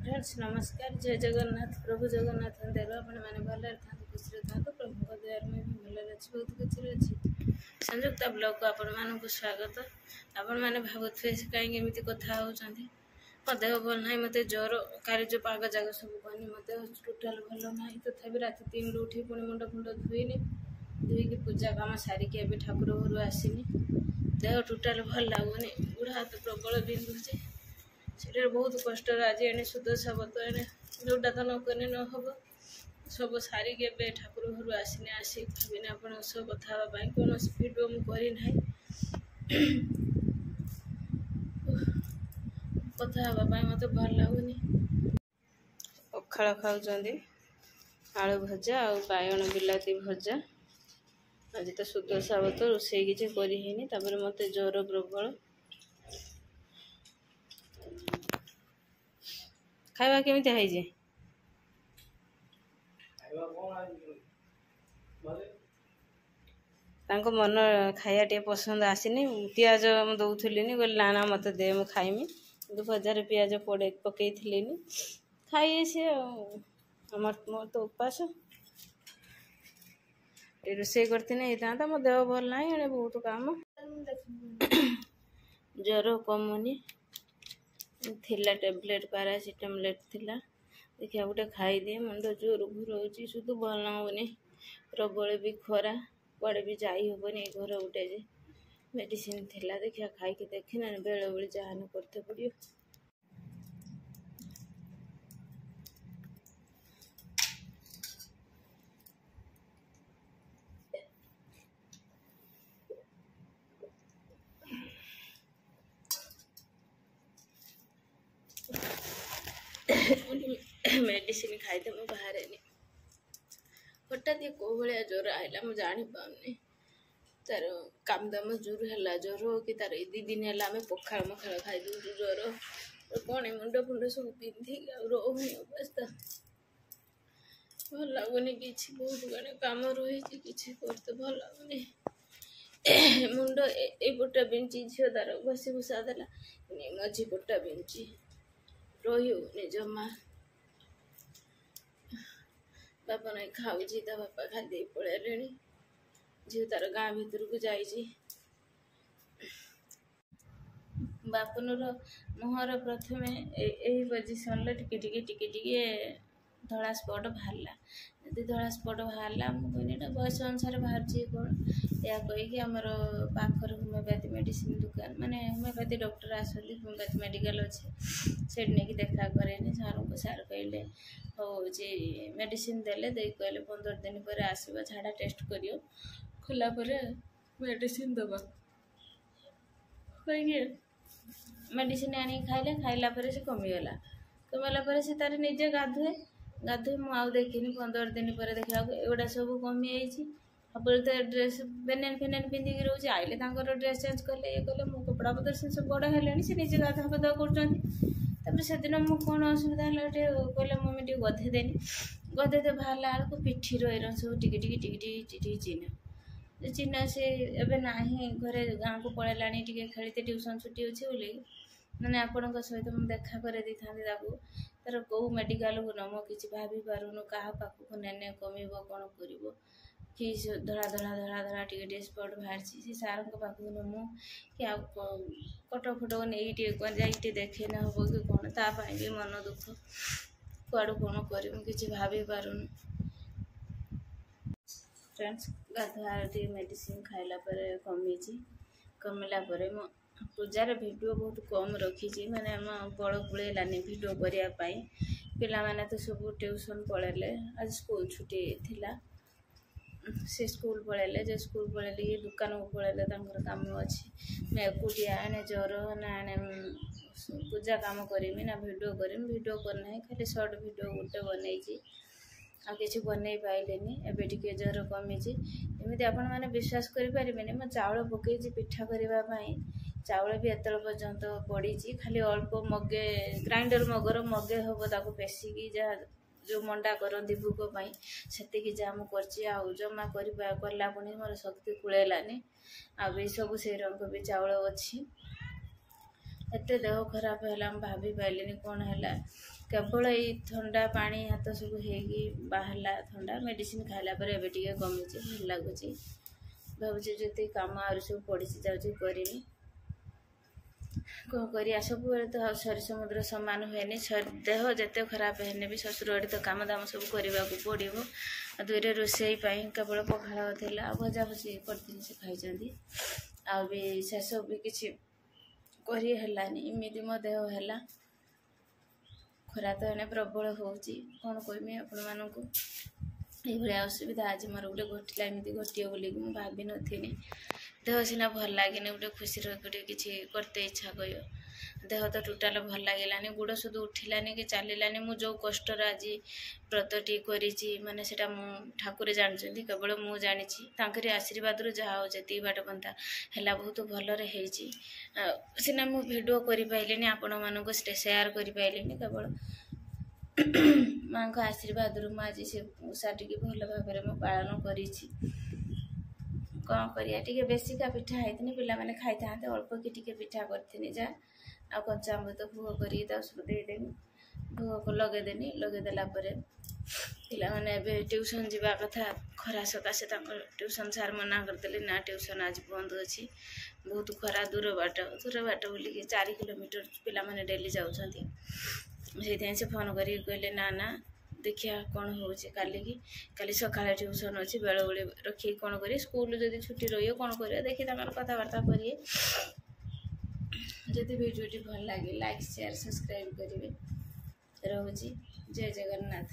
Friends नमस्कार। जय जगन्नाथ। प्रभु जगन्नाथ देव आपण मैंने भले था खुशी था प्रभु दयार में भी भले अच्छी बहुत खुशी अच्छी। संयुक्ता ब्लॉग को आपण मानक स्वागत। आपण मैंने भावुवे कहीं कथा होती मो देह भल ना मत ज्वर काली जो पाग जगह सब कहनी मत टोटाल भल ना तथा रात 3 उठी पुणी मुंड फुंड धुईनी धुईकी पूजा काम सारिकी ए ठाकुर घर आसनी देह टोटाल भल लगुनि गुड़ हाथ प्रबल बिंधुचे से बहुत कष्ट आज एने सुदशा बत एने जोटा तो नकने न हम सब सारिक ए ठाकुर घर आसने आसिक भाविने आप सब कथापी कौन भिडियो मुझे कथा मत भल लगुनि। पखाड़ खाऊँ आलू भजा आ बायण बिलाती भजा आज तो सुदशा बत रोसे किसी कर मत ज्वर प्रबल खावा केमिति हाइजे तांको मन खाया टे पसंद आसीनी पियाज दौली कहली ना ना मत दे मु खाइमी कि बजार पियाज पड़े पकई खाइए सी मोर तो उपास रोसे करता मो देह भल ना एने बहुत काम ज्वर कमुनी थिला टैबलेट पैरासिटामोल थिला देखिए गोटे खाईदे मुंड जोर घूर शुद्ध भल लगुनि प्रबल भी खरा कड़े भी जाई हेनी घर गोटे जे मेडिसिन थिला देखिए खाई देखना बेले बेले जहान करते पड़ो। मेडिसिन खाईदे मुझे बाहर हठात कौ भाया ज्वर आईला मुझे जानी पाऊनी तार काम दाम जोर है ज्वर कि तार 2 दिन है पखाड़ मखाड़ खाई दू ज्वर कौन मुंड फुंड सब पिंधिक रोनी अवस्था भल लगुनि कि बहुत गणे कम रही कि करते भल लगुनि मुंड एपटा बिंची झील तार बसी भूसा देला मझी पटा बिंची रही होनी जमा बापा नहीं खाऊ बापा खादी पड़े झील तार गाँ भीतर को जाइए बापनर मुहर प्रथम यही पोजिशन टिके धड़ा स्पट बाहरला यदि धड़ा स्पट बाहरला मुझे बयस अनुसार बाहर कौन या कहीकि आमर पाखर होमियोपैथी मेडिसिन दुकान माने होमियोपैथी डॉक्टर आसली होमियोपैथी मेडिकल अच्छे से नहीं देखा करेनि सार कहले हूँ मेडिसिन देले दे कहले 15 दिन पर आसो झाड़ा टेस्ट करियो खोला मेडिसिन दबा कहीकि मेडिसिन आनी खाइला से कमीगला कमीगला से तार निजे गाधुए मुझे देखनी 15 दिन पर देखा एगुड़ा सब कमी जाइए तो ड्रेस बेनियन फेनियन पिंधिकी रोचे आइले ड्रेस चेंज कले ये कले मो कपड़ा पतर से बड़ है से निजे गाधा पदा कर से दिन मुझे कौन असुविधा है कहले मम्मी टे गधेदेनी गधेदे बाहर बेलू पिठीर एरन सब टिके चिन्ह से एवं ना घरे गाँव को पलैला खेलते ट्यूशन छुट्टी अच्छे बोले मैंने आपण सहित मुझे देखा कर तार कौ मेडिकल को नम कि भाभी पारूनु क्या पाखक ने कम कौन कर कि धड़ा धड़ा धड़ा धड़ा टे स्पट बाहर से सार पाखक नमु कि कटक फटक नहीं जाइए देखे ना हम कि कौन तापाई भी मन दुख कुआड़ कौन कर भाभी पारूनु। फ्रेंड्स गाधा मेडिसिन खाइला कमी कमिला पूजार वीडियो बहुत कम रखी मैंने बड़ पुड़ेलानी वीडियो करने पिला माने तो सब ट्यूशन पलैले आज स्कूल छुट्टी थिला से स्कूल पलैले जो स्कूल पलैले ये दुकान को पलैले काम अच्छी मैं एकुटिया एने ज्वर ना एने पूजा काम करी ना वीडियो करना खाली सर्ट वीडियो गोटे बनई आ कि बनई पाइलेनी एबे टिके ज्वर कमी एमती आपण मैंने विश्वास करें मो चाउल पकई पिठा करने चाउल भी एत पर्यंत पड़ी खाली अल्प मगे ग्राइंडर मगर मगे हम ताको पेसिकी जहाँ जो मंडा करती भोग से जहाँ मुझे जमा करला पुणी मोर शक्ति कुलेलानी आ सब से रंग भी चाउल अच्छी एते देह खराब है भाभी पाइलिनी कौन है केवल ये ठंडा पानी हाथ सब होगी बाहरला ठंडा मेडिसिन खाइला पर एबे टिके कमी भल लगुच भावुँ जी कम आ सब पड़ी जाऊँ करनी कौन कर सब तो शरीर समुद्र सामान हुए देह जिते खराब है भी शशुर बाड़ी तो कम दाम सब करने को पड़ो दुईरे रोषे केवल पखाड़ था भजा भजी कर से खाई आ से सब भी किसी करलानी इमिदी मो देह है खरा तो एने प्रबल होची कौन कहमी आपण मानू ये असुविधा आज मोर गोटे घटला एमती घटे बोलिक मुझे भाभी नी देह सीना भल लगे गोटे खुशी गोटे किसी करते इच्छा कह देह तो टोटाल भल लगे गोड़ शुद्ध उठिलानी कि चलानी मु जो कष्ट आज व्रतटी करी माने सेटा ठाकुर जानते केवल मु जानी आशीर्वाद जहाँ हो जी बाट पंथा है बहुत भलरे सीना मु भिडियो कर आपण मानक सेयार कर केवल माँ का आशीर्वाद मुझे से उषा टी भल भाव पालन कर कौन कर बेसिका पिठा होती पिला मैंने खाई था अल्प कि पिठा करी जा आ कंचामृत भोग कर सब देदेनी भोग को लगेदेनी लगेदेला पिला मैंने ट्यूशन जावा कथा खरा सकाशे ट्यूशन सार मना करदे ना ट्यूशन आज बंद अच्छी बहुत खरा दूर बाट बोलिक 4 किलोमीटर पिला मैंने डेली जाऊँगी से फोन कर कहले ना देखिया कौन हो काली सकाଳେ ट्यूशन अच्छी बेल बेले रखी कौन कर स्कूल जदि छुट्टी रही कौन कर देखिए कथबार्ता करिए जदि वीडियो भल लगे लाइक शेयर सब्सक्राइब करेंगे रोची जय जगन्नाथ।